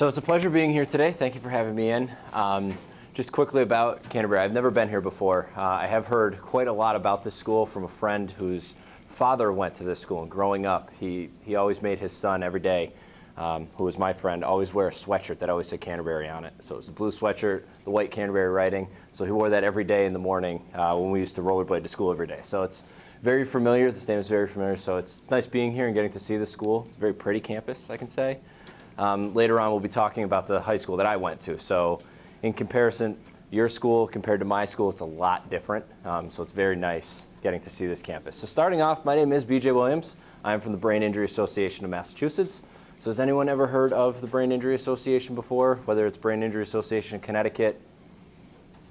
So it's a pleasure being here today. Thank you for having me in. Just quickly about Canterbury, I've never been here before. I have heard quite a lot about this school from a friend whose father went to this school, and growing up, he always made his son every day, who was my friend, always wear a sweatshirt that always said Canterbury on it. So it was a blue sweatshirt, the white Canterbury writing. So he wore that every day in the morning when we used to rollerblade to school every day. So it's very familiar. This name is very familiar. So it's nice being here and getting to see the school. It's a very pretty campus, I can say. Later on, we'll be talking about the high school that I went to. So in comparison, your school compared to my school, it's a lot different. So it's very nice getting to see this campus. So starting off, my name is BJ Williams. I'm from the Brain Injury Association of Massachusetts. So has anyone ever heard of the Brain Injury Association before? Whether it's Brain Injury Association in Connecticut?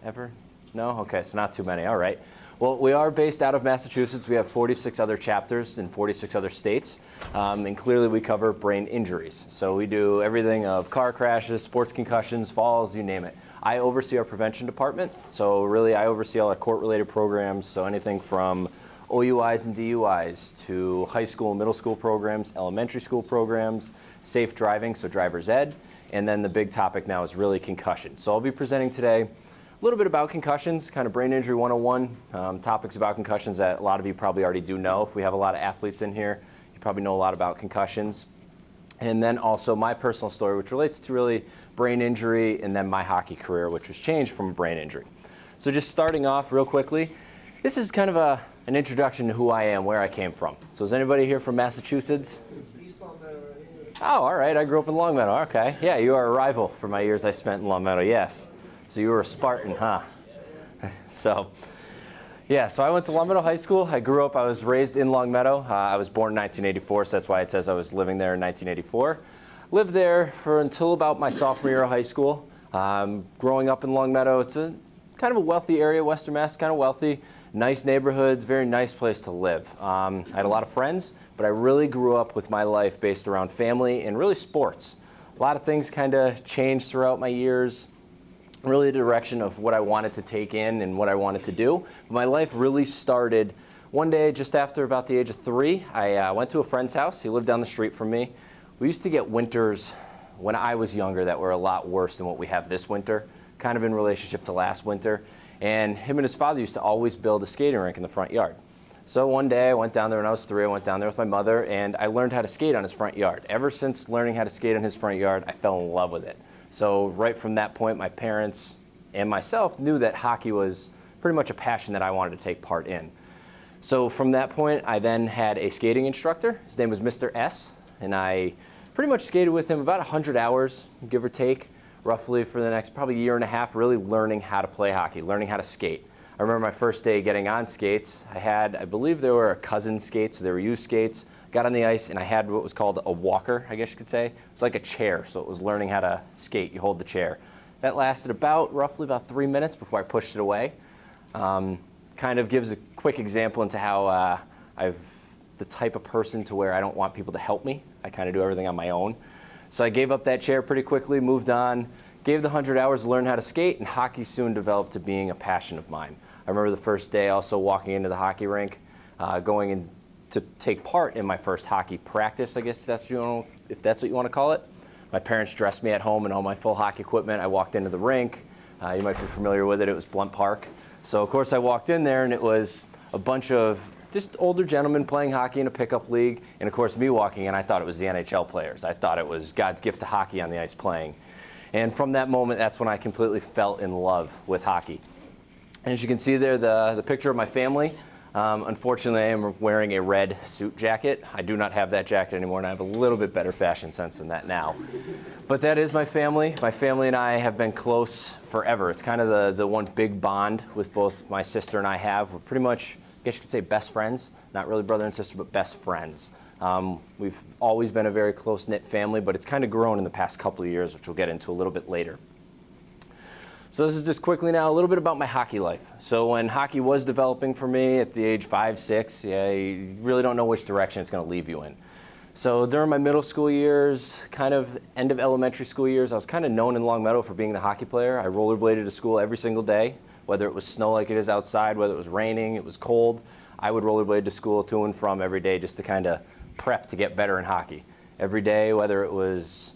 Ever? No? Okay, so not too many. All right. Well, we are based out of Massachusetts. We have 46 other chapters in 46 other states. And clearly we cover brain injuries. So we do everything of car crashes, sports concussions, falls, you name it. I oversee our prevention department. So really I oversee all our court-related programs. So anything from OUIs and DUIs to high school and middle school programs, elementary school programs, safe driving, so driver's ed. And then the big topic now is really concussion. So I'll be presenting today a little bit about concussions, kind of brain injury 101, topics about concussions that a lot of you probably already do know. If we have a lot of athletes in here, you probably know a lot about concussions. And then also my personal story, which relates to really brain injury, and then my hockey career, which was changed from a brain injury. So just starting off real quickly, this is kind of an introduction to who I am, where I came from. So is anybody here from Massachusetts? East Longmeadow right here. Oh, all right, I grew up in Longmeadow, okay. Yeah, you are a rival for my years I spent in Longmeadow, yes. So you were a Spartan, huh? So I went to Longmeadow High School. I grew up, I was raised in Longmeadow. I was born in 1984, so that's why it says I was living there in 1984. Lived there for until about my sophomore year of high school. Growing up in Longmeadow, it's a kind of a wealthy area, Western Mass, kind of wealthy. Nice neighborhoods, very nice place to live. I had a lot of friends, but I really grew up with my life based around family and really sports. A lot of things kind of changed throughout my years. Really the direction of what I wanted to take in and what I wanted to do. But my life really started one day just after about the age of 3. I went to a friend's house. He lived down the street from me. We used to get winters when I was younger that were a lot worse than what we have this winter, kind of in relationship to last winter. And him and his father used to always build a skating rink in the front yard. So one day I went down there when I was 3. I went down there with my mother and I learned how to skate on his front yard. Ever since learning how to skate on his front yard, I fell in love with it. So right from that point, my parents and myself knew that hockey was pretty much a passion that I wanted to take part in. So from that point, I then had a skating instructor. His name was Mr. S, and I pretty much skated with him about 100 hours, give or take, roughly for the next probably year and a half, really learning how to play hockey, learning how to skate. I remember my first day getting on skates. I believe there were cousin skates, so they were used skates. Got on the ice and I had what was called a walker, I guess you could say. It's like a chair, so it was learning how to skate. You hold the chair. That lasted roughly about 3 minutes before I pushed it away. Kind of gives a quick example into how I'm the type of person to where I don't want people to help me. I kind of do everything on my own. So I gave up that chair pretty quickly, moved on, gave the 100 hours to learn how to skate, and hockey soon developed to being a passion of mine. I remember the first day also walking into the hockey rink, going in to take part in my first hockey practice, I guess if that's what you want to call it. My parents dressed me at home in all my full hockey equipment. I walked into the rink. You might be familiar with it. It was Blunt Park. So of course I walked in there and it was a bunch of just older gentlemen playing hockey in a pickup league. And of course me walking in, I thought it was the NHL players. I thought it was God's gift to hockey on the ice playing. And from that moment, that's when I completely fell in love with hockey. And as you can see there, the picture of my family. Unfortunately, I am wearing a red suit jacket. I do not have that jacket anymore, and I have a little bit better fashion sense than that now. But that is my family. My family and I have been close forever. It's kind of the one big bond with both my sister and I have. We're pretty much, I guess you could say, best friends. Not really brother and sister, but best friends. We've always been a very close-knit family, but it's kind of grown in the past couple of years, which we'll get into a little bit later. So this is just quickly now a little bit about my hockey life. So when hockey was developing for me at the age 5, 6, you really don't know which direction it's going to leave you in. So during my middle school years, kind of end of elementary school years, I was kind of known in Longmeadow for being the hockey player. I rollerbladed to school every single day, whether it was snow like it is outside, whether it was raining, it was cold. I would rollerblade to school to and from every day just to kind of prep to get better in hockey. Every day, whether it was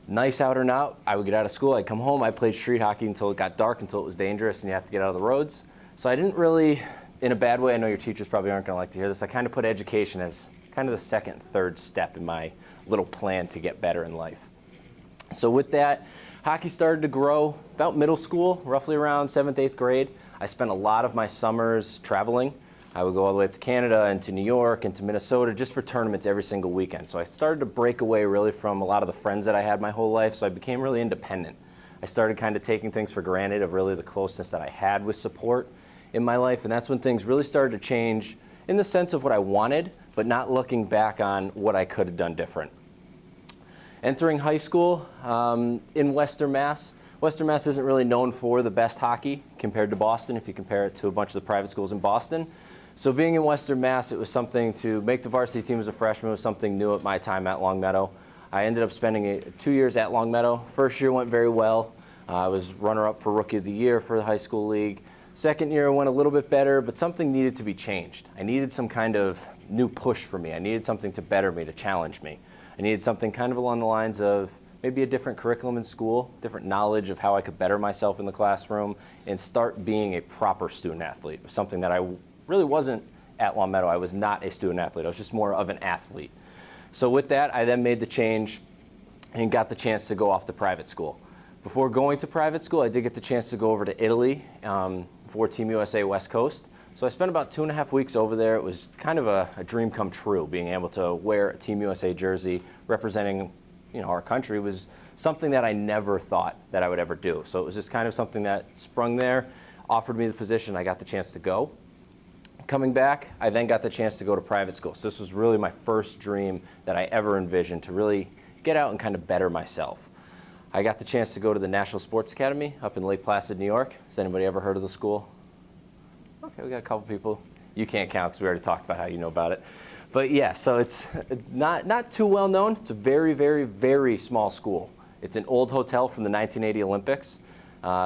Nice out or not, I would get out of school, I'd come home, I played street hockey until it got dark, until it was dangerous and you have to get out of the roads. So I didn't really, in a bad way, I know your teachers probably aren't going to like to hear this, I kind of put education as kind of the second, third step in my little plan to get better in life. So with that, hockey started to grow about middle school, roughly around 7th, 8th grade. I spent a lot of my summers traveling. I would go all the way up to Canada and to New York and to Minnesota just for tournaments every single weekend. So I started to break away really from a lot of the friends that I had my whole life, so I became really independent. I started kind of taking things for granted of really the closeness that I had with support in my life, and that's when things really started to change in the sense of what I wanted, but not looking back on what I could have done different. Entering high school in Western Mass. Western Mass isn't really known for the best hockey compared to Boston if you compare it to a bunch of the private schools in Boston. So being in Western Mass, it was something to make the varsity team as a freshman was something new at my time at Longmeadow. I ended up spending 2 years at Longmeadow. First year went very well. I was runner-up for Rookie of the Year for the high school league. Second year went a little bit better, but something needed to be changed. I needed some kind of new push for me. I needed something to better me, to challenge me. I needed something kind of along the lines of maybe a different curriculum in school, different knowledge of how I could better myself in the classroom, and start being a proper student athlete, something that I really wasn't at Longmeadow. I was not a student athlete. I was just more of an athlete. So with that, I then made the change and got the chance to go off to private school. Before going to private school, I did get the chance to go over to Italy for Team USA West Coast. So I spent about 2.5 weeks over there. It was kind of a dream come true. Being able to wear a Team USA jersey representing our country was something that I never thought that I would ever do. So it was just kind of something that sprung there, offered me the position, I got the chance to go. Coming back, I then got the chance to go to private school. So this was really my first dream that I ever envisioned, to really get out and kind of better myself. I got the chance to go to the National Sports Academy up in Lake Placid, New York. Has anybody ever heard of the school? Okay, we got a couple people. You can't count because we already talked about how you know about it. But yeah, so it's not too well known. It's a very, very, very small school. It's an old hotel from the 1980 Olympics.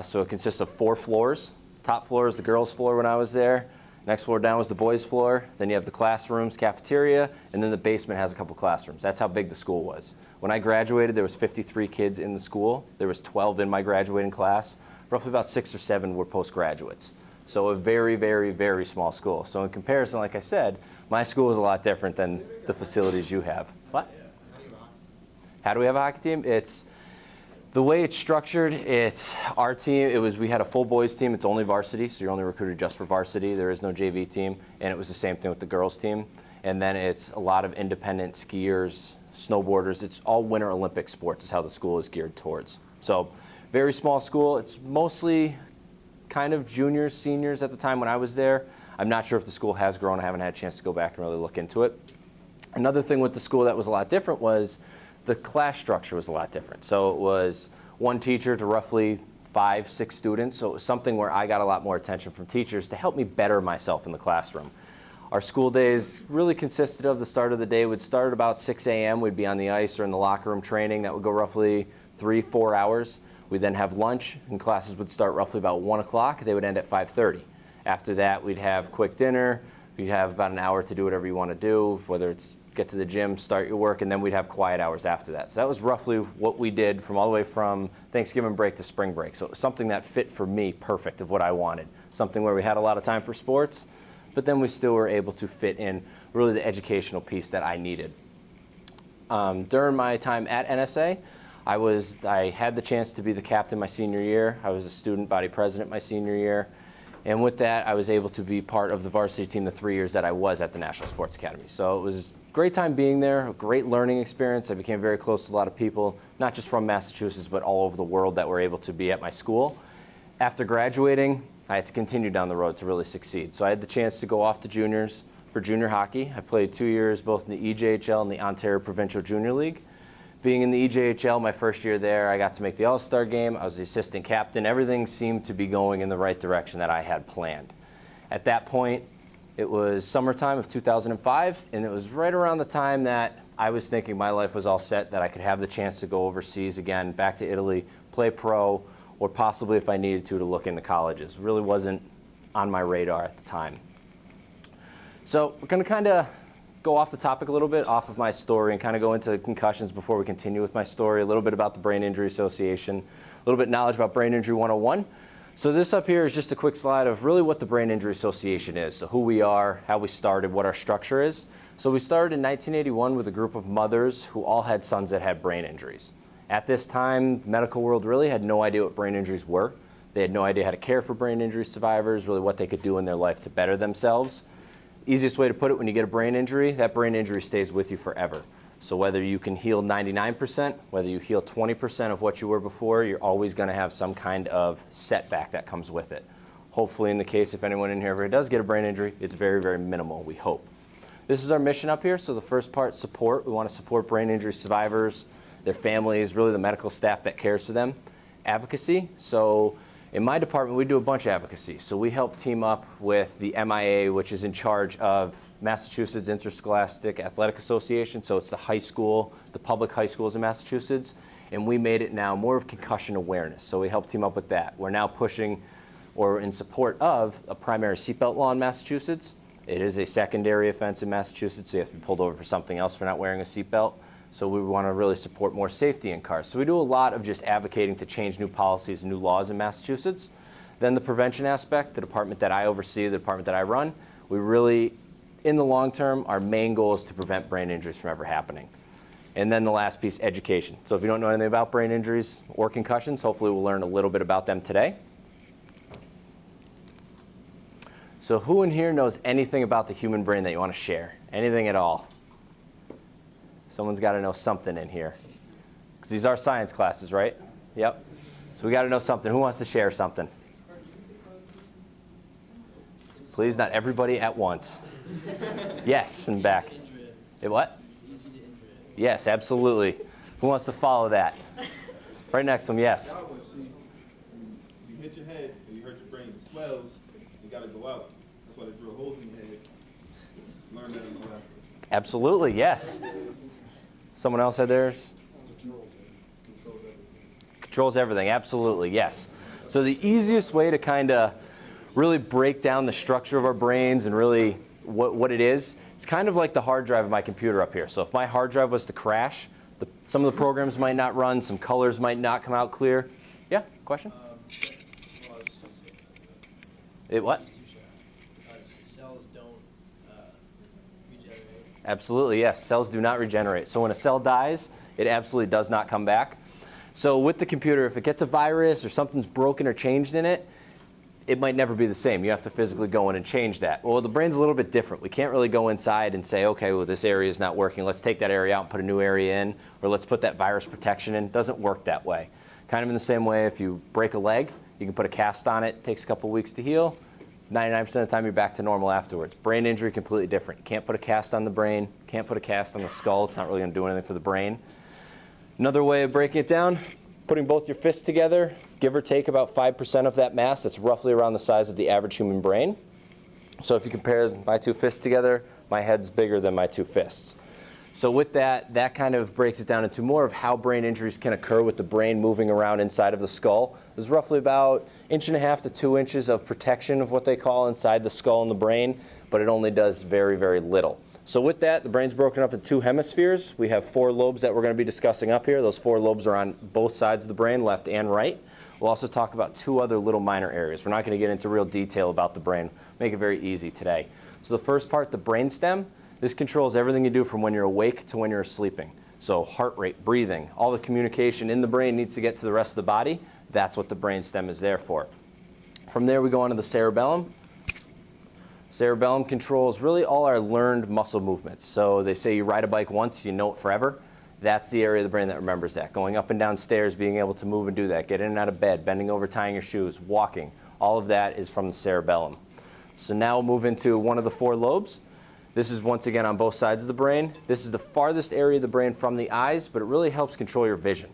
So it consists of 4 floors. Top floor is the girls' floor when I was there. Next floor down was the boys' floor. Then you have the classrooms, cafeteria, and then the basement has a couple classrooms. That's how big the school was. When I graduated, there was 53 kids in the school. There was 12 in my graduating class. Roughly about 6 or 7 were postgraduates. So a very, very, very small school. So in comparison, like I said, my school is a lot different than the facilities you have. What? How do we have a hockey team? It's the way it's structured. It's our team. We had a full boys team. It's only varsity, so you're only recruited just for varsity. There is no JV team, and it was the same thing with the girls team. And then it's a lot of independent skiers, snowboarders. It's all Winter Olympic sports is how the school is geared towards. So very small school. It's mostly kind of juniors, seniors at the time when I was there. I'm not sure if the school has grown. I haven't had a chance to go back and really look into it. Another thing with the school that was a lot different was the class structure was a lot different. So it was one teacher to roughly 5, 6 students. So it was something where I got a lot more attention from teachers to help me better myself in the classroom. Our school days really consisted of the start of the day would start at about 6 a.m. We'd be on the ice or in the locker room training. That would go roughly 3-4 hours. We'd then have lunch, and classes would start roughly about 1 o'clock. They would end at 5:30. After that, we'd have quick dinner. We'd have about an hour to do whatever you want to do, whether it's get to the gym, start your work, and then we'd have quiet hours after that. So that was roughly what we did from all the way from Thanksgiving break to spring break. So it was something that fit for me perfect of what I wanted. Something where we had a lot of time for sports, but then we still were able to fit in really the educational piece that I needed. During my time at NSA, I had the chance to be the captain my senior year. I was a student body president my senior year. And with that, I was able to be part of the varsity team the 3 years that I was at the National Sports Academy. So it was a great time being there, a great learning experience. I became very close to a lot of people, not just from Massachusetts, but all over the world that were able to be at my school. After graduating, I had to continue down the road to really succeed. So I had the chance to go off to juniors for junior hockey. I played 2 years both in the EJHL and the Ontario Provincial Junior League. Being in the EJHL, my first year there, I got to make the All-Star game. I was the assistant captain. Everything seemed to be going in the right direction that I had planned. At that point, it was summertime of 2005, and it was right around the time that I was thinking my life was all set, that I could have the chance to go overseas again, back to Italy, play pro, or possibly if I needed to look into colleges. It really wasn't on my radar at the time. So we're going to kind of go off the topic a little bit, off of my story, and kind of go into concussions before we continue with my story, a little bit about the Brain Injury Association, a little bit knowledge about Brain Injury 101. So this up here is just a quick slide of really what the Brain Injury Association is, so who we are, how we started, what our structure is. So we started in 1981 with a group of mothers who all had sons that had brain injuries. At this time, the medical world really had no idea what brain injuries were. They had no idea how to care for brain injury survivors, really what they could do in their life to better themselves. Easiest way to put it, when you get a brain injury, that brain injury stays with you forever. So whether you can heal 99%, whether you heal 20% of what you were before, you're always going to have some kind of setback that comes with it. Hopefully, in the case if anyone in here ever does get a brain injury, it's very, very minimal, we hope. This is our mission up here. So the first part, support. We want to support brain injury survivors, their families, really the medical staff that cares for them. Advocacy. So in my department, we do a bunch of advocacy. So we help team up with the MIA, which is in charge of Massachusetts Interscholastic Athletic Association. So it's the high school, the public high schools in Massachusetts. And we made it now more of concussion awareness. So we help team up with that. We're now pushing or in support of a primary seatbelt law in Massachusetts. It is a secondary offense in Massachusetts, so you have to be pulled over for something else for not wearing a seatbelt. So we want to really support more safety in cars. So we do a lot of just advocating to change new policies and new laws in Massachusetts. Then the prevention aspect, the department that I oversee, the department that I run, we really, in the long term, our main goal is to prevent brain injuries from ever happening. And then the last piece, education. So if you don't know anything about brain injuries or concussions, hopefully we'll learn a little bit about them today. So who in here knows anything about the human brain that you want to share? Anything at all? Someone's got to know something in here. Because these are science classes, right? Yep. So we got to know something. Who wants to share something? Please, not everybody at once. Yes, in the back. What? Yes, absolutely. Who wants to follow that? Right next to him, yes. You hit your head and you hurt your brain, it swells, you got to go out. That's why they drill holes in your head. Learn that in the lab. Absolutely, yes. Someone else had theirs? Controls everything, absolutely, yes. So the easiest way to kind of really break down the structure of our brains and really what it is, it's kind of like the hard drive of my computer up here. So if my hard drive was to crash, some of the programs might not run, some colors might not come out clear. Yeah, question? It what? Cells don't regenerate. Absolutely, yes. Cells do not regenerate. So when a cell dies, it absolutely does not come back. So with the computer, if it gets a virus or something's broken or changed in it, it might never be the same. You have to physically go in and change that. Well, the brain's a little bit different. We can't really go inside and say, okay, well, this area is not working. Let's take that area out and put a new area in, or let's put that virus protection in. It doesn't work that way. Kind of in the same way, if you break a leg, you can put a cast on it. It takes a couple weeks to heal. 99% of the time, you're back to normal afterwards. Brain injury, completely different. You can't put a cast on the brain. Can't put a cast on the skull. It's not really going to do anything for the brain. Another way of breaking it down, putting both your fists together, give or take about 5% of that mass. That's roughly around the size of the average human brain. So if you compare my two fists together, my head's bigger than my two fists. So with that, that kind of breaks it down into more of how brain injuries can occur with the brain moving around inside of the skull. There's roughly about 1.5 to 2 inches of protection of what they call inside the skull and the brain, but it only does very, very little. So with that, the brain's broken up into 2 hemispheres. We have 4 lobes that we're going to be discussing up here. Those 4 lobes are on both sides of the brain, left and right. We'll also talk about 2 other little minor areas. We're not going to get into real detail about the brain. Make it very easy today. So the first part, the brainstem, this controls everything you do from when you're awake to when you're sleeping. So heart rate, breathing, all the communication in the brain needs to get to the rest of the body. That's what the brainstem is there for. From there, we go on to the cerebellum. Cerebellum controls really all our learned muscle movements. So they say you ride a bike once, you know it forever. That's the area of the brain that remembers that. Going up and down stairs, being able to move and do that. Get in and out of bed, bending over, tying your shoes, walking. All of that is from the cerebellum. So now we'll move into one of the 4 lobes. This is once again on both sides of the brain. This is the farthest area of the brain from the eyes, but it really helps control your vision.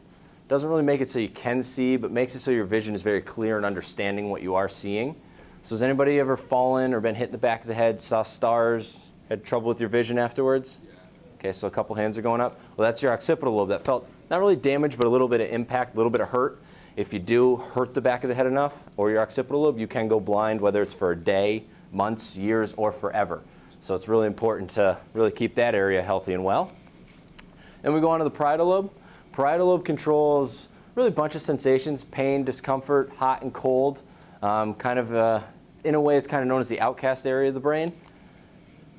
Doesn't really make it so you can see, but makes it so your vision is very clear in understanding what you are seeing. So has anybody ever fallen or been hit in the back of the head, saw stars, had trouble with your vision afterwards? Yeah. Okay, so a couple hands are going up. Well, that's your occipital lobe. That felt not really damage, but a little bit of impact, a little bit of hurt. If you do hurt the back of the head enough, or your occipital lobe, you can go blind, whether it's for a day, months, years, or forever. So it's really important to really keep that area healthy and well. And we go on to the parietal lobe. Parietal lobe controls really a bunch of sensations: pain, discomfort, hot and cold. In a way, it's kind of known as the outcast area of the brain.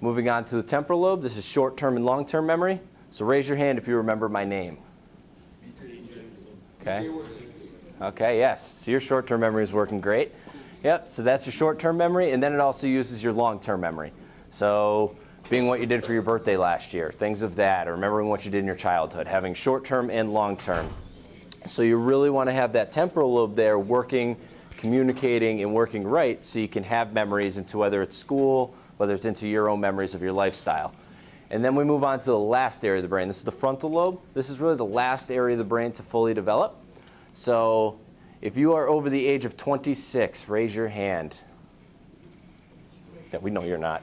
Moving on to the temporal lobe, this is short-term and long-term memory. So raise your hand if you remember my name. Okay. Okay, yes. So your short-term memory is working great. Yep, so that's your short-term memory, and then it also uses your long-term memory. So being what you did for your birthday last year, things of that, or remembering what you did in your childhood, having short-term and long-term. So you really want to have that temporal lobe there working, communicating, and working right so you can have memories into whether it's school, whether it's into your own memories of your lifestyle. And then we move on to the last area of the brain. This is the frontal lobe. This is really the last area of the brain to fully develop. So if you are over the age of 26, raise your hand. Yeah, we know you're not.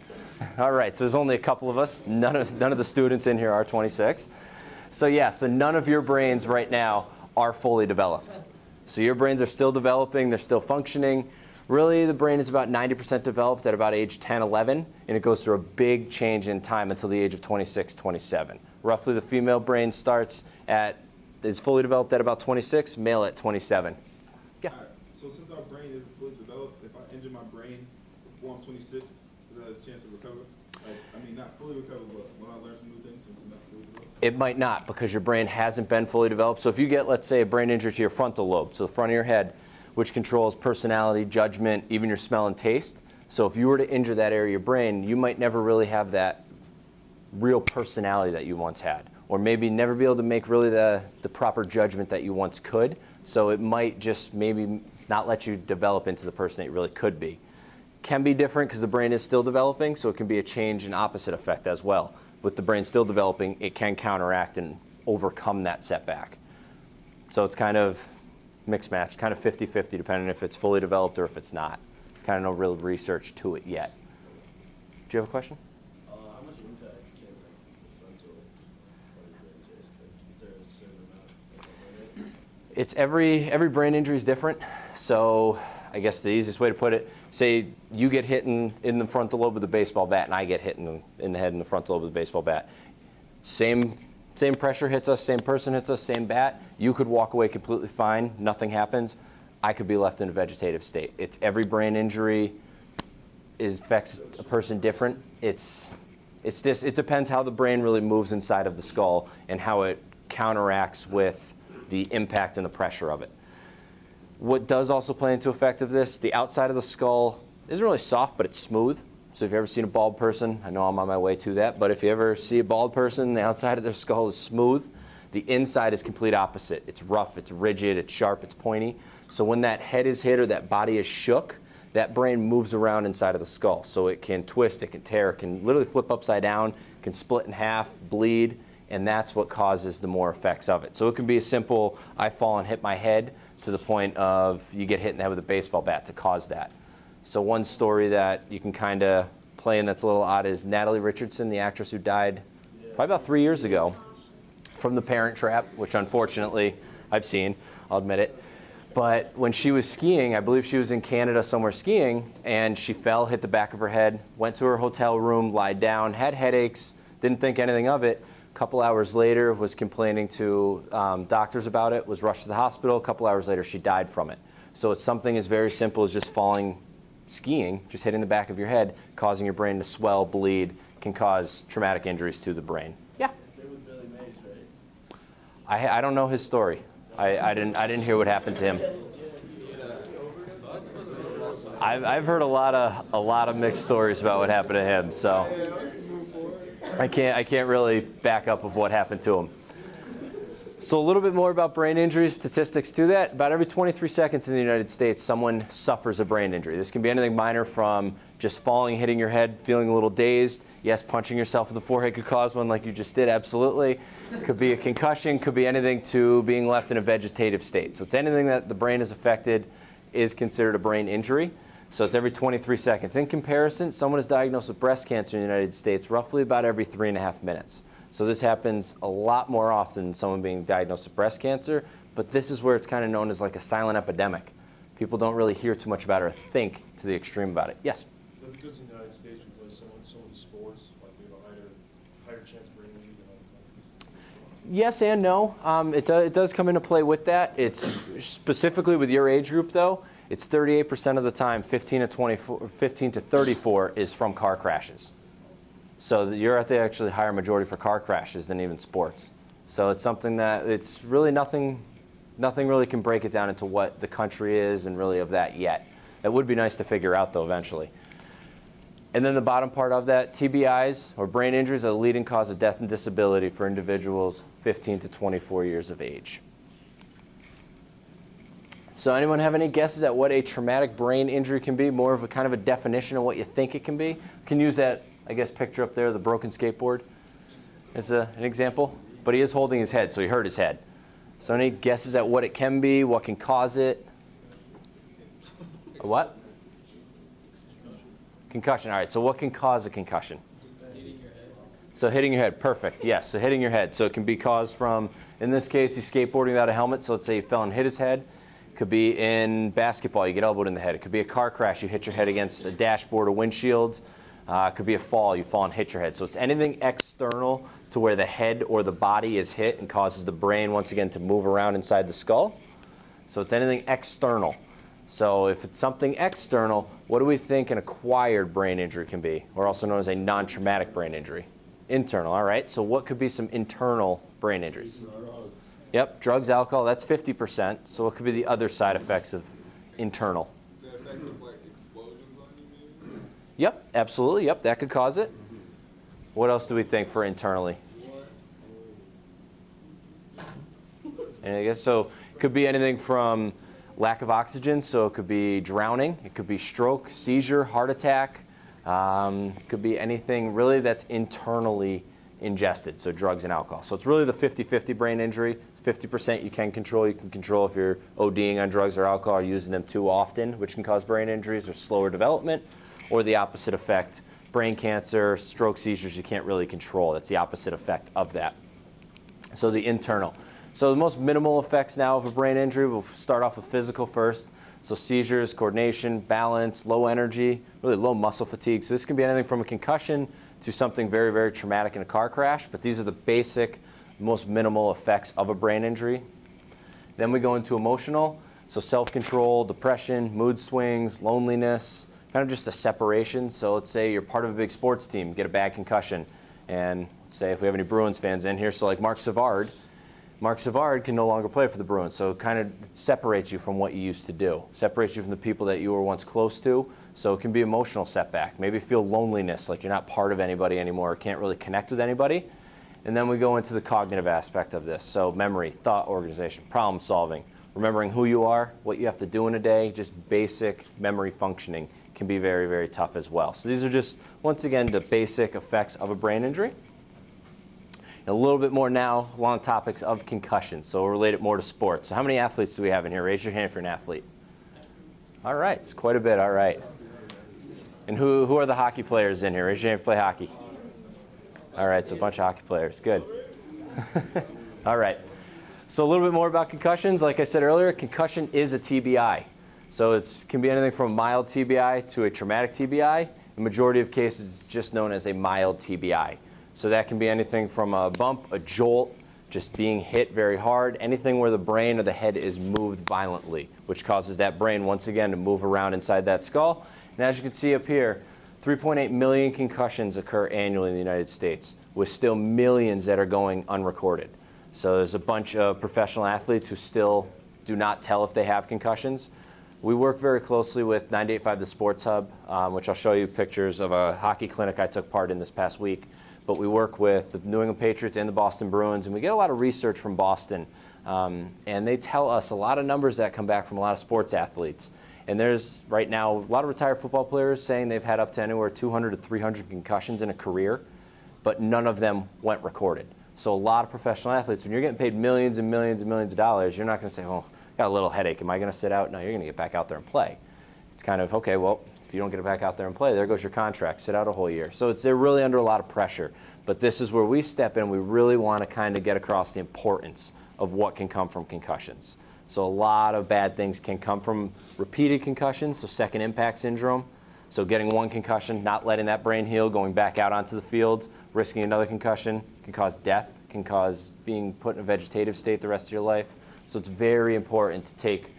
All right, so there's only a couple of us. None of the students in here are 26. So yeah, so none of your brains right now are fully developed. So your brains are still developing, they're still functioning. Really, the brain is about 90% developed at about age 10, 11, and it goes through a big change in time until the age of 26, 27. Roughly, the female brain is fully developed at about 26, male at 27. Yeah? All right. So since our brain isn't fully developed, if I injure my brain before I'm 26, is there a chance of recover? Not fully recover, but when I learn some new things since I'm not fully developed? It might not, because your brain hasn't been fully developed. So if you get, let's say, a brain injury to your frontal lobe, so the front of your head, which controls personality, judgment, even your smell and taste. So if you were to injure that area of your brain, you might never really have that real personality that you once had, or maybe never be able to make really the proper judgment that you once could. So it might just maybe not let you develop into the person that you really could be. Can be different because the brain is still developing, so it can be a change and opposite effect as well. With the brain still developing, it can counteract and overcome that setback. So it's kind of mixed match, kind of 50-50, depending if it's fully developed or if it's not. There's kind of no real research to it yet. Do you have a question? How much impact can the frontal brain take? Is there a certain amount? It's every brain injury is different. So I guess the easiest way to put it, say you get hit in the frontal lobe with a baseball bat, and I get hit in the head in the frontal lobe with a baseball bat. Same pressure hits us, same person hits us, same bat. You could walk away completely fine, nothing happens. I could be left in a vegetative state. It's every brain injury affects a person different. It depends how the brain really moves inside of the skull and how it counteracts with the impact and the pressure of it. What does also play into effect of this, the outside of the skull isn't really soft, but it's smooth. So if you've ever seen a bald person, I know I'm on my way to that, but if you ever see a bald person, the outside of their skull is smooth. The inside is complete opposite. It's rough, it's rigid, it's sharp, it's pointy. So when that head is hit or that body is shook, that brain moves around inside of the skull. So it can twist, it can tear, it can literally flip upside down, can split in half, bleed, and that's what causes the more effects of it. So it can be a simple, I fall and hit my head, to the point of you get hit in the head with a baseball bat to cause that. So one story that you can kind of play in that's a little odd is Natalie Richardson, the actress who died probably about 3 years ago from The Parent Trap, which unfortunately I've seen, I'll admit it. But when she was skiing, I believe she was in Canada somewhere skiing, and she fell, hit the back of her head, went to her hotel room, lied down, had headaches, didn't think anything of it. A couple hours later, was complaining to doctors about it, was rushed to the hospital. A couple hours later, she died from it. So it's something as very simple as just falling skiing, just hitting the back of your head, causing your brain to swell, bleed, can cause traumatic injuries to the brain. Yeah? They're with Billy Mays, right? I don't know his story. I didn't hear what happened to him. I've heard a lot of mixed stories about what happened to him, so I can't really back up of what happened to him. So a little bit more about brain injuries, statistics to that. About every 23 seconds in the United States, someone suffers a brain injury. This can be anything minor from just falling, hitting your head, feeling a little dazed. Yes, punching yourself in the forehead could cause one like you just did, absolutely. Could be a concussion, could be anything to being left in a vegetative state. So it's anything that the brain is affected is considered a brain injury. So it's every 23 seconds. In comparison, someone is diagnosed with breast cancer in the United States roughly about every 3.5 minutes. So this happens a lot more often than someone being diagnosed with breast cancer, but this is where it's kind of known as like a silent epidemic. People don't really hear too much about it or think to the extreme about it. Yes? So because in the United States we play so many sports, Yes and no. It does come into play with that. It's specifically with your age group, though. It's 38% of the time, 15 to 34 is from car crashes. So you're at the actually higher majority for car crashes than even sports. So it's something that it's really nothing really can break it down into what the country is and really of that yet. It would be nice to figure out, though, eventually. And then the bottom part of that, TBIs, or brain injuries, are the leading cause of death and disability for individuals 15 to 24 years of age. So anyone have any guesses at what a traumatic brain injury can be? More of a kind of a definition of what you think it can be? You can use that, I guess, picture up there, the broken skateboard, as an example. But he is holding his head, so he hurt his head. So any guesses at what it can be, what can cause it? A what? Concussion. All right, so what can cause a concussion? So hitting your head, perfect. Yes, so hitting your head. So it can be caused from, in this case, he's skateboarding without a helmet. So let's say you fell and hit his head. It could be in basketball, you get elbowed in the head. It could be a car crash, you hit your head against a dashboard or windshield. It could be a fall, you fall and hit your head. So it's anything external to where the head or the body is hit and causes the brain, once again, to move around inside the skull. So it's anything external. So if it's something external, what do we think an acquired brain injury can be, or also known as a non-traumatic brain injury? Internal, all right. So what could be some internal brain injuries? Yep, drugs, alcohol, that's 50%. So what could be the other side effects of internal? The effects of like explosions on you, maybe? Yep, absolutely. Yep, that could cause it. What else do we think for internally? And I guess so it could be anything from lack of oxygen, so it could be drowning, it could be stroke, seizure, heart attack, it could be anything really that's internally ingested, so drugs and alcohol. So it's really the 50-50 brain injury. 50% you can control if you're ODing on drugs or alcohol or using them too often, which can cause brain injuries or slower development, or the opposite effect, brain cancer, stroke, seizures, you can't really control. That's the opposite effect of that. So the internal. So the most minimal effects now of a brain injury, we'll start off with physical first. So seizures, coordination, balance, low energy, really low muscle fatigue. So this can be anything from a concussion to something very, very traumatic in a car crash. But these are the basic, most minimal effects of a brain injury. Then we go into emotional. So self-control, depression, mood swings, loneliness, kind of just a separation. So let's say you're part of a big sports team, get a bad concussion. And let's say if we have any Bruins fans in here, so like Marc Savard can no longer play for the Bruins, so it kind of separates you from what you used to do, separates you from the people that you were once close to, so it can be emotional setback. Maybe feel loneliness, like you're not part of anybody anymore, can't really connect with anybody. And then we go into the cognitive aspect of this, so memory, thought organization, problem solving, remembering who you are, what you have to do in a day, just basic memory functioning can be very, very tough as well. So these are just, once again, the basic effects of a brain injury. A little bit more now along topics of concussions, so we'll relate it more to sports. So how many athletes do we have in here? Raise your hand if you're an athlete. All right, it's quite a bit, all right. And who are the hockey players in here? Raise your hand if you play hockey. All right, so a bunch of hockey players, good. All right, so a little bit more about concussions. Like I said earlier, concussion is a TBI. So it can be anything from a mild TBI to a traumatic TBI. The majority of cases, it's just known as a mild TBI. So that can be anything from a bump, a jolt, just being hit very hard, anything where the brain or the head is moved violently, which causes that brain, once again, to move around inside that skull. And as you can see up here, 3.8 million concussions occur annually in the United States, with still millions that are going unrecorded. So there's a bunch of professional athletes who still do not tell if they have concussions. We work very closely with 98.5 The Sports Hub, which I'll show you pictures of a hockey clinic I took part in this past week. But we work with the New England Patriots and the Boston Bruins, and we get a lot of research from Boston. And they tell us a lot of numbers that come back from a lot of sports athletes. And there's, right now, a lot of retired football players saying they've had up to anywhere 200 to 300 concussions in a career, but none of them went recorded. So a lot of professional athletes, when you're getting paid millions and millions and millions of dollars, you're not going to say, oh, got a little headache, am I going to sit out? No, you're going to get back out there and play. It's kind of, okay, well, if you don't get it back out there and play, there goes your contract, sit out a whole year. So they're really under a lot of pressure. But this is where we step in. We really want to kind of get across the importance of what can come from concussions. So a lot of bad things can come from repeated concussions, so second impact syndrome. So getting one concussion, not letting that brain heal, going back out onto the field, risking another concussion can cause death, can cause being put in a vegetative state the rest of your life. So it's very important to take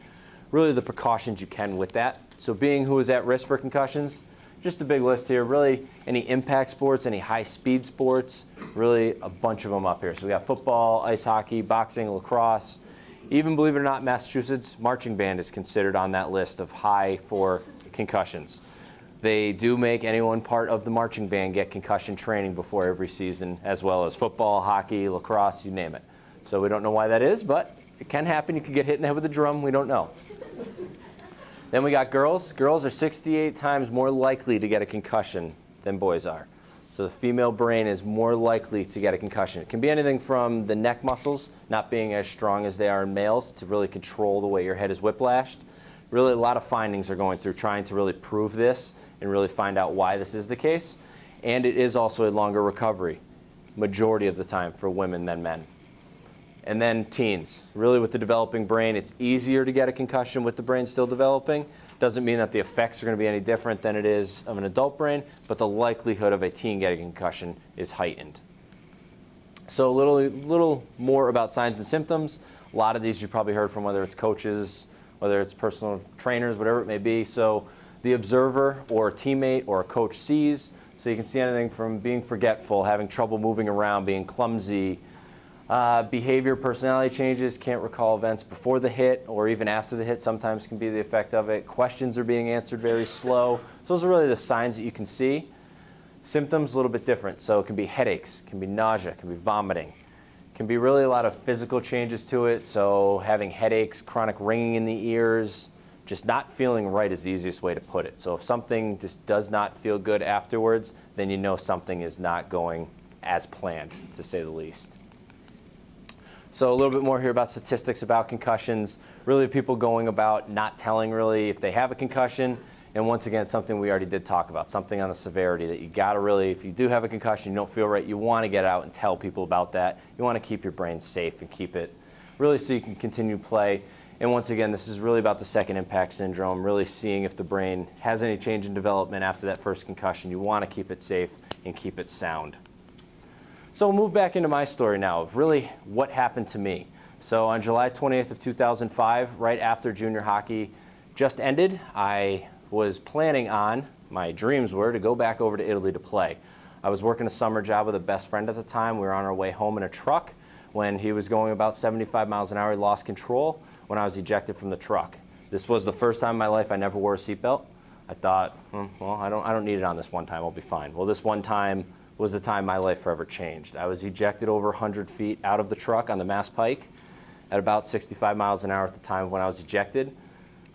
really the precautions you can with that. So being who is at risk for concussions, just a big list here. Really, any impact sports, any high-speed sports, really a bunch of them up here. So we got football, ice hockey, boxing, lacrosse. Even, believe it or not, Massachusetts marching band is considered on that list of high for concussions. They do make anyone part of the marching band get concussion training before every season, as well as football, hockey, lacrosse, you name it. So we don't know why that is, but it can happen. You could get hit in the head with a drum. We don't know. Then we got girls. Girls are 68 times more likely to get a concussion than boys are. So the female brain is more likely to get a concussion. It can be anything from the neck muscles not being as strong as they are in males to really control the way your head is whiplashed. Really, a lot of findings are going through trying to really prove this and really find out why this is the case. And it is also a longer recovery, majority of the time, for women than men. And then teens. Really, with the developing brain, it's easier to get a concussion with the brain still developing. Doesn't mean that the effects are going to be any different than it is of an adult brain, but the likelihood of a teen getting a concussion is heightened. So a little more about signs and symptoms. A lot of these you probably heard from, whether it's coaches, whether it's personal trainers, whatever it may be. So the observer or a teammate or a coach sees. So you can see anything from being forgetful, having trouble moving around, being clumsy, behavior, personality changes, can't recall events before the hit or even after the hit sometimes can be the effect of it. Questions are being answered very slow. So those are really the signs that you can see. Symptoms a little bit different. So it can be headaches, can be nausea, can be vomiting. Can be really a lot of physical changes to it. So having headaches, chronic ringing in the ears, just not feeling right is the easiest way to put it. So if something just does not feel good afterwards, then you know something is not going as planned, to say the least. So a little bit more here about statistics about concussions. Really people going about not telling really if they have a concussion. And once again, something we already did talk about, something on the severity that you gotta really, if you do have a concussion, you don't feel right, you wanna get out and tell people about that. You wanna keep your brain safe and keep it really so you can continue to play. And once again, this is really about the second impact syndrome, really seeing if the brain has any change in development after that first concussion. You wanna keep it safe and keep it sound. So we'll move back into my story now of really what happened to me. So on July 20th of 2005, right after junior hockey just ended, I was planning on, my dreams were to go back over to Italy to play. I was working a summer job with a best friend at the time. We were on our way home in a truck when he was going about 75 miles an hour. He lost control when I was ejected from the truck. This was the first time in my life I never wore a seatbelt. I thought, well, I don't need it on this one time, I'll be fine. Well, this one time was the time my life forever changed. I was ejected over 100 feet out of the truck on the Mass Pike at about 65 miles an hour at the time when I was ejected.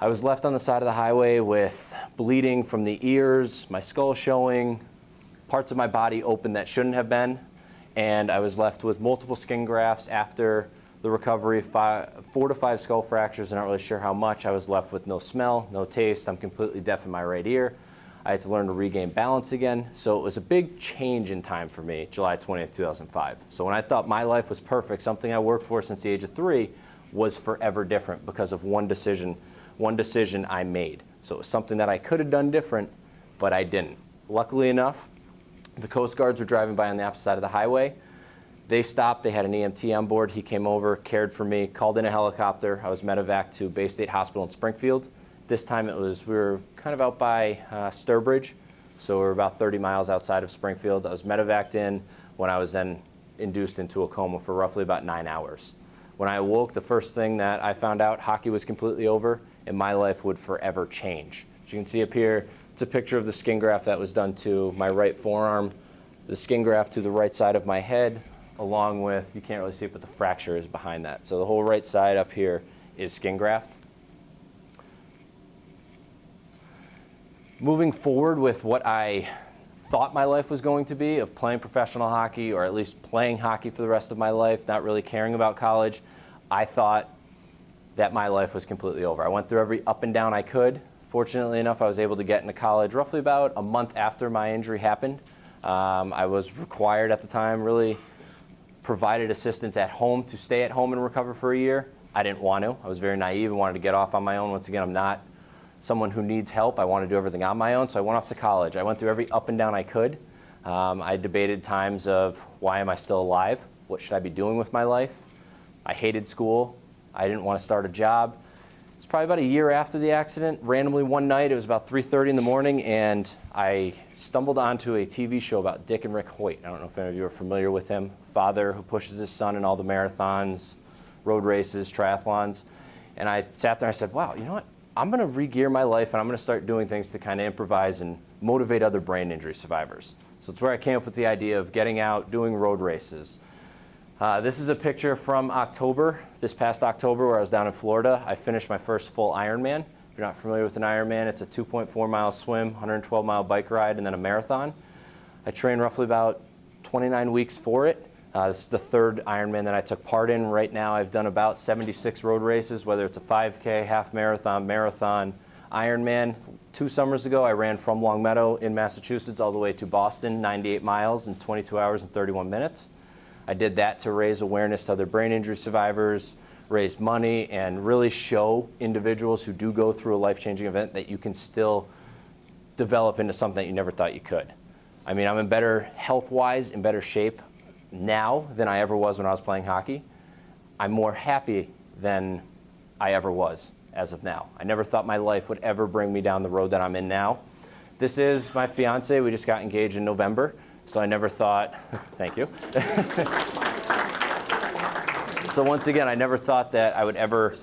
I was left on the side of the highway with bleeding from the ears, my skull showing, parts of my body open that shouldn't have been, and I was left with multiple skin grafts after the recovery, 4 to 5 skull fractures, and not really sure how much. I was left with no smell, no taste. I'm completely deaf in my right ear. I had to learn to regain balance again. So it was a big change in time for me, July 20th, 2005. So when I thought my life was perfect, something I worked for since the age of 3 was forever different because of one decision I made. So it was something that I could have done different, but I didn't. Luckily enough, the Coast Guards were driving by on the opposite side of the highway. They stopped, they had an EMT on board. He came over, cared for me, called in a helicopter. I was medevaced to Bay State Hospital in Springfield. This time we were kind of out by Sturbridge, so we were about 30 miles outside of Springfield. I was medevaced in when I was then induced into a coma for roughly about 9 hours. When I awoke, the first thing that I found out, hockey was completely over and my life would forever change. As you can see up here, it's a picture of the skin graft that was done to my right forearm, the skin graft to the right side of my head, along with, you can't really see it, but the fracture is behind that. So the whole right side up here is skin graft. Moving forward with what I thought my life was going to be of playing professional hockey, or at least playing hockey for the rest of my life, not really caring about college, I thought that my life was completely over. I went through every up and down I could. Fortunately enough, I was able to get into college roughly about a month after my injury happened. I was required at the time, really provided assistance at home to stay at home and recover for a year. I didn't want to. I was very naive and wanted to get off on my own. Once again, I'm not someone who needs help. I want to do everything on my own, so I went off to college. I went through every up and down I could. I debated times of why am I still alive? what should I be doing with my life? I hated school. I didn't want to start a job. It's probably about a year after the accident. Randomly one night, it was about 3:30 in the morning, and I stumbled onto a TV show about Dick and Rick Hoyt. I don't know if any of you are familiar with him. Father who pushes his son in all the marathons, road races, triathlons. And I sat there and I said, wow, you know what? I'm going to re-gear my life, and I'm going to start doing things to kind of improvise and motivate other brain injury survivors. So it's where I came up with the idea of getting out, doing road races. This is a picture from October, this past October, where I was down in Florida. I finished my first full Ironman. If you're not familiar with an Ironman, it's a 2.4-mile swim, 112-mile bike ride, and then a marathon. I trained roughly about 29 weeks for it. This is the third Ironman that I took part in. Right now, I've done about 76 road races, whether it's a 5K, half marathon, marathon, Ironman. 2 summers ago, I ran from Longmeadow in Massachusetts all the way to Boston, 98 miles in 22 hours and 31 minutes. I did that to raise awareness to other brain injury survivors, raise money, and really show individuals who do go through a life-changing event that you can still develop into something that you never thought you could. I mean, I'm in better health-wise, in better shape now than I ever was when I was playing hockey. I'm more happy than I ever was as of now. I never thought my life would ever bring me down the road that I'm in now. This is my fiance. We just got engaged in November. So I never thought, thank you. So once again, I never thought that I would ever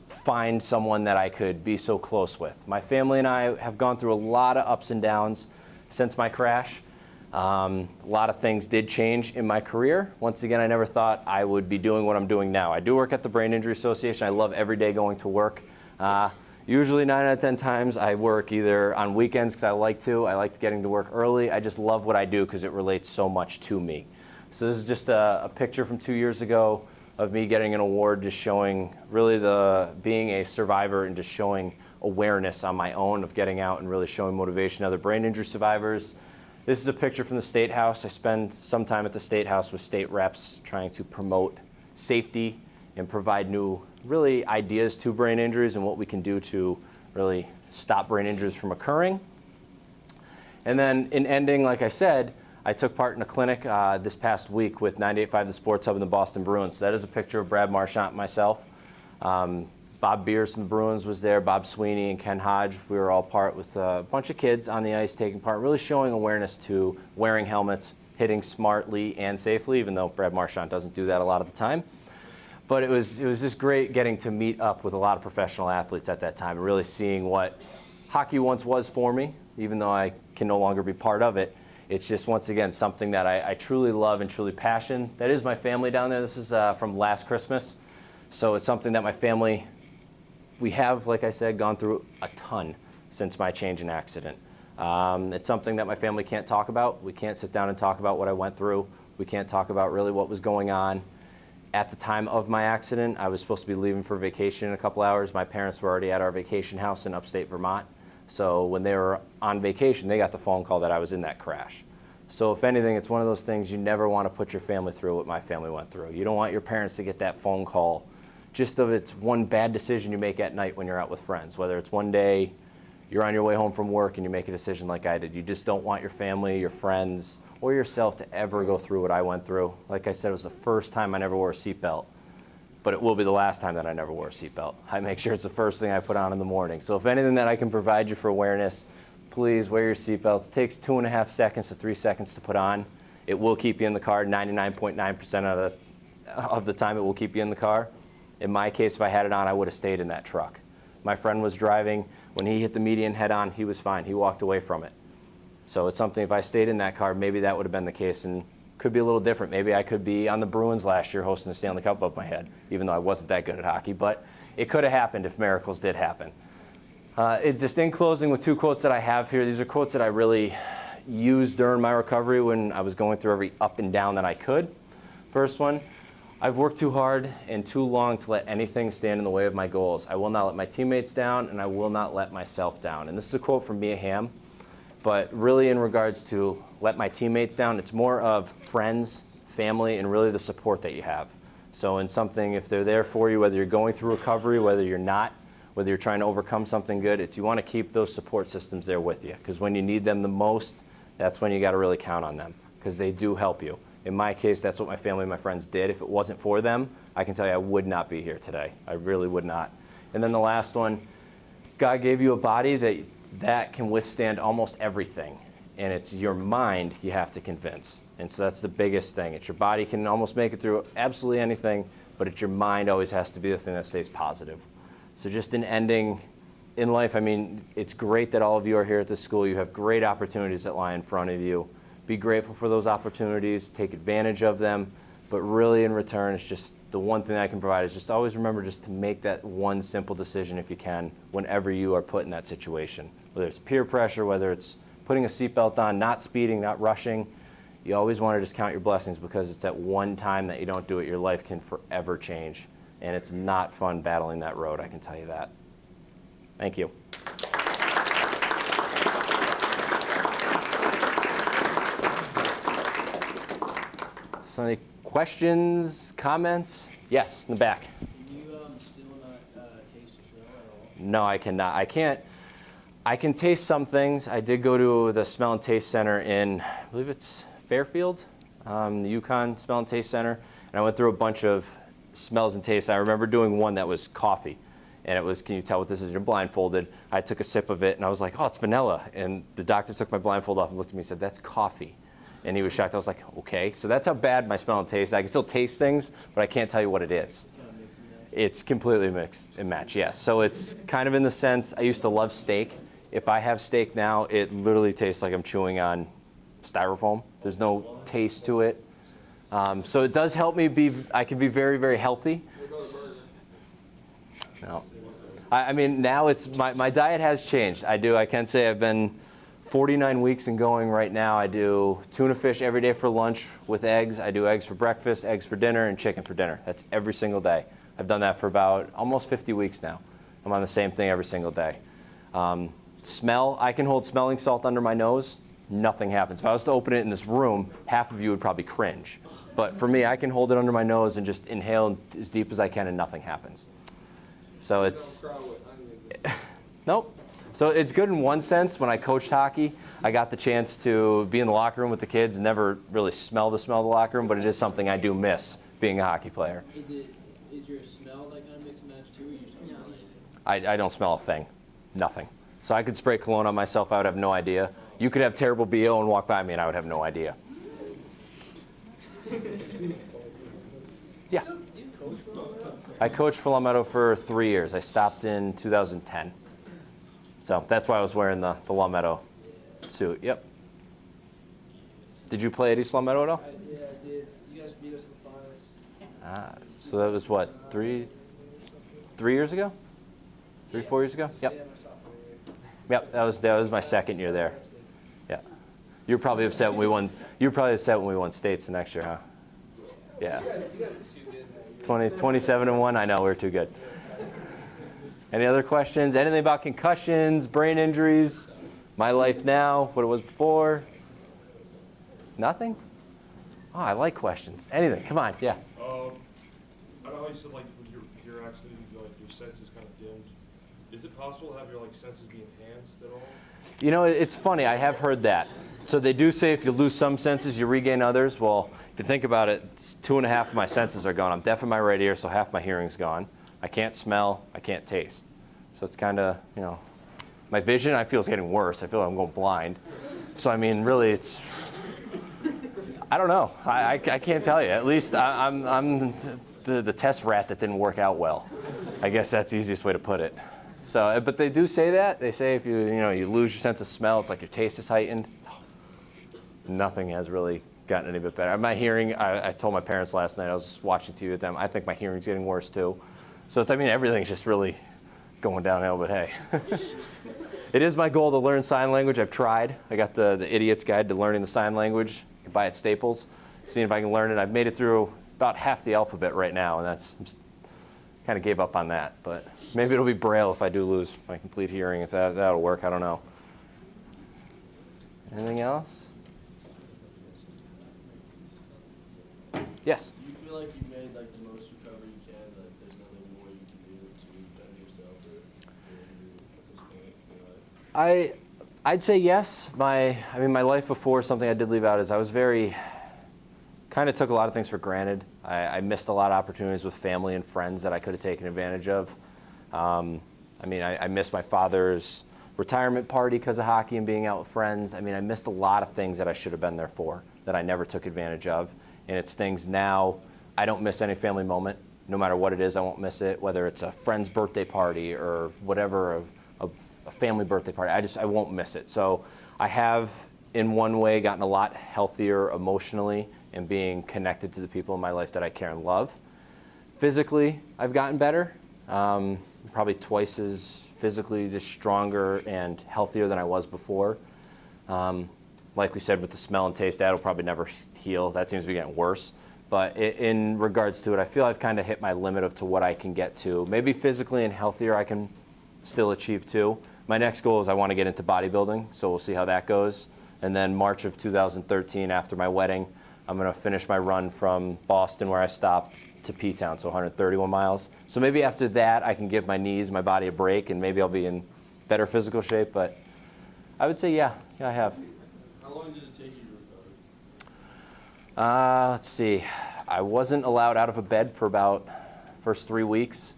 find someone that I could be so close with. My family and I have gone through a lot of ups and downs since my crash. A lot of things did change in my career. Once again, I never thought I would be doing what I'm doing now. I do work at the Brain Injury Association. I love every day going to work. Usually 9 out of 10 times I work either on weekends because I like to. I like getting to work early. I just love what I do because it relates so much to me. So this is just a picture from 2 years ago of me getting an award, just showing really being a survivor and just showing awareness on my own of getting out and really showing motivation to other brain injury survivors. This is a picture from the State House. I spend some time at the State House with state reps trying to promote safety and provide new really ideas to brain injuries and what we can do to really stop brain injuries from occurring. And then in ending, like I said, I took part in a clinic this past week with 98.5 The Sports Hub and the Boston Bruins. So that is a picture of Brad Marchant and myself. Bob Beers from the Bruins was there, Bob Sweeney and Ken Hodge. We were all part with a bunch of kids on the ice taking part, really showing awareness to wearing helmets, hitting smartly and safely, even though Brad Marchant doesn't do that a lot of the time. But it was just great getting to meet up with a lot of professional athletes at that time and really seeing what hockey once was for me, even though I can no longer be part of it. It's just, once again, something that I truly love and truly passion. That is my family down there. This is from last Christmas. So it's something that my family, we have, like I said, gone through a ton since my change in accident. It's something that my family can't talk about. We can't sit down and talk about what I went through. We can't talk about really what was going on. At the time of my accident, I was supposed to be leaving for vacation in a couple hours. My parents were already at our vacation house in upstate Vermont. So when they were on vacation, they got the phone call that I was in that crash. So if anything, it's one of those things you never want to put your family through what my family went through. You don't want your parents to get that phone call just of it's one bad decision you make at night when you're out with friends. Whether it's one day you're on your way home from work and you make a decision like I did. You just don't want your family, your friends, or yourself to ever go through what I went through. Like I said, it was the first time I never wore a seatbelt, but it will be the last time that I never wore a seatbelt. I make sure it's the first thing I put on in the morning. So if anything that I can provide you for awareness, please wear your seatbelts. It takes 2.5 seconds to 3 seconds to put on. It will keep you in the car. 99.9% of the time it will keep you in the car. In my case, if I had it on, I would have stayed in that truck. My friend was driving. When he hit the median head on, he was fine. He walked away from it. So it's something, if I stayed in that car, maybe that would have been the case and could be a little different. Maybe I could be on the Bruins last year hosting the Stanley Cup above my head, even though I wasn't that good at hockey. But it could have happened if miracles did happen. Just in closing with 2 quotes that I have here. These are quotes that I really used during my recovery when I was going through every up and down that I could. First one, I've worked too hard and too long to let anything stand in the way of my goals. I will not let my teammates down, and I will not let myself down. And this is a quote from BIA-MA, but really in regards to let my teammates down, it's more of friends, family, and really the support that you have. So in something, if they're there for you, whether you're going through recovery, whether you're not, whether you're trying to overcome something good, it's you want to keep those support systems there with you. Because when you need them the most, that's when you got to really count on them, because they do help you. In my case, that's what my family and my friends did. If it wasn't for them, I can tell you I would not be here today. I really would not. And then the last one, God gave you a body that can withstand almost everything. And it's your mind you have to convince. And so that's the biggest thing. It's your body can almost make it through absolutely anything, but it's your mind always has to be the thing that stays positive. So just in ending in life, I mean, it's great that all of you are here at this school. You have great opportunities that lie in front of you. Be grateful for those opportunities, take advantage of them, but really in return, it's just the one thing I can provide is just always remember just to make that one simple decision if you can whenever you are put in that situation. Whether it's peer pressure, whether it's putting a seatbelt on, not speeding, not rushing, you always want to just count your blessings because it's that one time that you don't do it, your life can forever change. And it's not fun battling that road, I can tell you that. Thank you. So any questions, comments? Yes, in the back. Can you still not taste the smell at all? No, I cannot. I can taste some things. I did go to the Smell and Taste Center in, I believe it's Fairfield, the Yukon Smell and Taste Center, and I went through a bunch of smells and tastes. I remember doing one that was coffee, and it was, can you tell what this is? You're blindfolded. I took a sip of it, and I was like, oh, it's vanilla. And the doctor took my blindfold off and looked at me and said, that's coffee. And he was shocked. I was like, okay. So that's how bad my smell and taste. I can still taste things, but I can't tell you what it is. It's completely mix and match, yes. So it's kind of in the sense, I used to love steak. If I have steak now, it literally tastes like I'm chewing on styrofoam. There's no taste to it. So it does help me I can be very, very healthy. No. I mean, now it's, my diet has changed. I can say I've been 49 weeks and going right now. I do tuna fish every day for lunch with eggs. I do eggs for breakfast, eggs for dinner, and chicken for dinner. That's every single day. I've done that for about almost 50 weeks now. I'm on the same thing every single day. Smell, I can hold smelling salt under my nose. Nothing happens. If I was to open it in this room, half of you would probably cringe. But for me, I can hold it under my nose and just inhale as deep as I can and nothing happens. So it's, nope. So it's good in one sense. When I coached hockey, I got the chance to be in the locker room with the kids and never really smell the locker room, but it is something I do miss being a hockey player. Is your smell that kind of mix and match too, or you just don't smell anything? I don't smell a thing. Nothing. So I could spray cologne on myself, I would have no idea. You could have terrible BO and walk by me and I would have no idea. Yeah. I coached for Long Meadow for 3 years. I stopped in 2010. So that's why I was wearing the Long Meadow suit. Yep. Did you play at East Long Meadow at all? Yeah, I did. You guys beat us in the finals. So that was what, 3 years ago? 4 years ago? Yep. Yeah, my sophomore year. Yep, that was my second year there. Yeah. You're probably upset when we won. You were probably upset when we won states the next year, huh? Yeah. You guys were too good. 27-1. I know we're too good. Any other questions? Anything about concussions, brain injuries, my life now, what it was before? Nothing? Oh, I like questions. Anything? Come on. Yeah. I know how you said like with your accident, like your senses kind of dimmed. Is it possible to have your like senses be enhanced at all? You know, it's funny. I have heard that. So they do say if you lose some senses, you regain others. Well, if you think about it, 2.5 of my senses are gone. I'm deaf in my right ear, so half my hearing's gone. I can't smell. I can't taste. So it's kind of, you know, my vision I feel is getting worse. I feel like I'm going blind. So I mean, really, it's. I don't know. I can't tell you. At least I'm the test rat that didn't work out well. I guess that's the easiest way to put it. So, but they do say that. They say if you lose your sense of smell, it's like your taste is heightened. Nothing has really gotten any bit better. My hearing, I told my parents last night, I was watching TV with them, I think my hearing's getting worse too. So it's, I mean, everything's just really going downhill, but hey. It is my goal to learn sign language. I've tried. I got the Idiot's Guide to Learning the Sign Language. You can buy it at Staples. Seeing if I can learn it. I've made it through about half the alphabet right now, and that's, kind of gave up on that. But maybe it'll be Braille if I do lose my complete hearing, if that'll work. I don't know. Anything else? Yes? Do you feel like you made like the most recovery you can? Like there's nothing more you can do to better yourself or at this point in your life? I'd say yes. My life before, something I did leave out is I was very kind of took a lot of things for granted. I missed a lot of opportunities with family and friends that I could have taken advantage of. I missed my father's retirement party because of hockey and being out with friends. I missed a lot of things that I should have been there for that I never took advantage of. And it's things now, I don't miss any family moment. No matter what it is, I won't miss it, whether it's a friend's birthday party or whatever, a family birthday party. I won't miss it. So I have, in one way, gotten a lot healthier emotionally and being connected to the people in my life that I care and love. Physically, I've gotten better. Probably twice as physically just stronger and healthier than I was before. Like we said with the smell and taste, that'll probably never heal. That seems to be getting worse. But in regards to it, I feel I've kind of hit my limit of to what I can get to. Maybe physically and healthier I can still achieve too. My next goal is I want to get into bodybuilding, so we'll see how that goes. And then March of 2013, after my wedding, I'm going to finish my run from Boston, where I stopped, to P-Town, so 131 miles. So maybe after that, I can give my knees, my body a break, and maybe I'll be in better physical shape. But I would say, yeah, I have. How long did it take you to recover? Let's see. I wasn't allowed out of a bed for about first 3 weeks.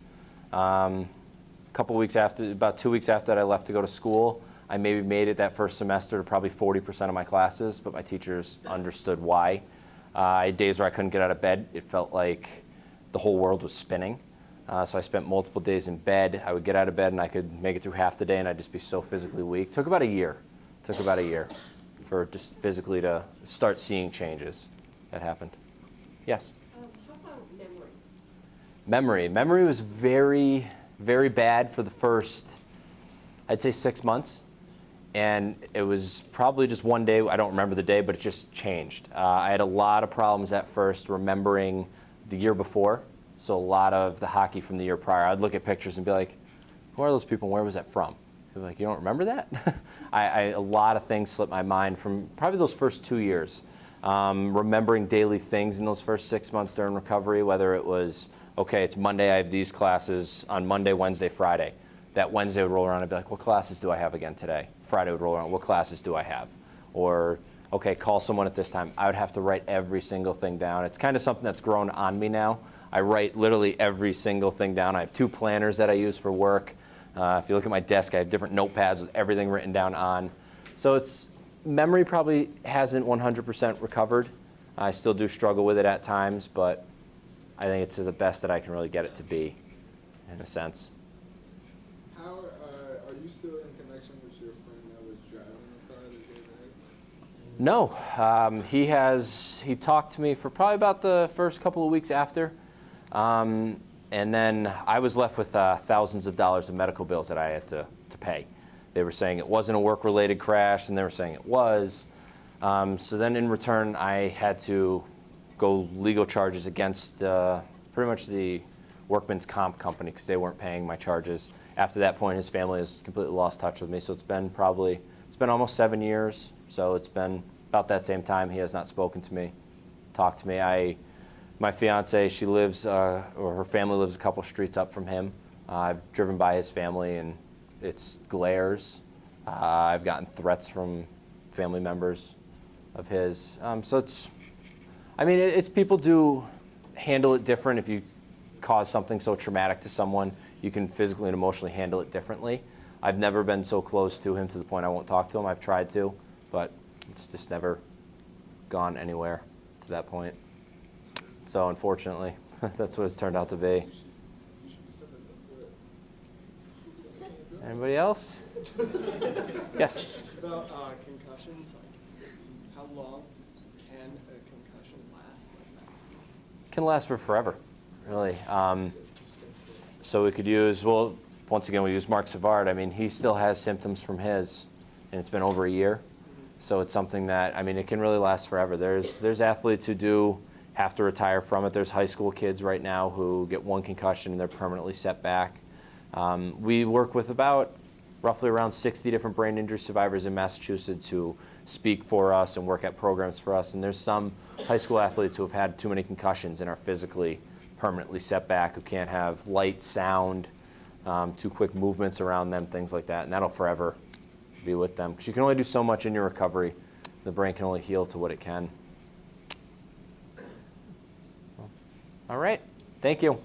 Couple weeks after, about 2 weeks after that I left to go to school, I maybe made it that first semester to probably 40% of my classes, but my teachers understood why. I had days where I couldn't get out of bed. It felt like the whole world was spinning. So I spent multiple days in bed. I would get out of bed and I could make it through half the day and I'd just be so physically weak. Took about a year for just physically to start seeing changes that happened. Yes? How about memory? Memory was very, very bad for the first, I'd say 6 months. And it was probably just one day, I don't remember the day, but it just changed. I had a lot of problems at first remembering the year before. So a lot of the hockey from the year prior. I'd look at pictures and be like, who are those people and where was that from? They'd be like, you don't remember that? A lot of things slipped my mind from probably those first 2 years. Remembering daily things in those first 6 months during recovery, whether it was, okay, it's Monday, I have these classes on Monday, Wednesday, Friday. That Wednesday would roll around and be like, what classes do I have again today? Friday would roll around, what classes do I have? Or, okay, call someone at this time. I would have to write every single thing down. It's kind of something that's grown on me now. I write literally every single thing down. I have 2 planners that I use for work. If you look at my desk, I have different notepads with everything written down on. So memory probably hasn't 100% recovered. I still do struggle with it at times, but I think it's the best that I can really get it to be, in a sense. How are you still in connection with your friend that was driving the car that gave an accident? No, he talked to me for probably about the first couple of weeks after. And then I was left with thousands of dollars of medical bills that I had to pay. They were saying it wasn't a work-related crash, and they were saying it was. So then in return, I had to go legal charges against pretty much the workman's comp company because they weren't paying my charges. After that point, his family has completely lost touch with me. So it's been almost 7 years. So it's been about that same time he has not spoken to me, talked to me. My fiance, she lives, or her family lives a couple streets up from him. I've driven by his family and it's glares. I've gotten threats from family members of his. So it's people do handle it different. If you cause something so traumatic to someone, you can physically and emotionally handle it differently. I've never been so close to him to the point I won't talk to him. I've tried to, but it's just never gone anywhere to that point. So unfortunately, that's what it's turned out to be. Anybody else? Yes? About concussions, like how long can a concussion last? Can last for forever, really. So we could use, once again, we use Mark Savard. He still has symptoms from his, and it's been over a year. So it's something that, it can really last forever. There's athletes who have to retire from it. There's high school kids right now who get one concussion and they're permanently set back. We work with roughly around 60 different brain injury survivors in Massachusetts who speak for us and work at programs for us. And there's some high school athletes who have had too many concussions and are physically permanently set back, who can't have light, sound, too quick movements around them, things like that. And that'll forever be with them. Because you can only do so much in your recovery. The brain can only heal to what it can. All right. Thank you.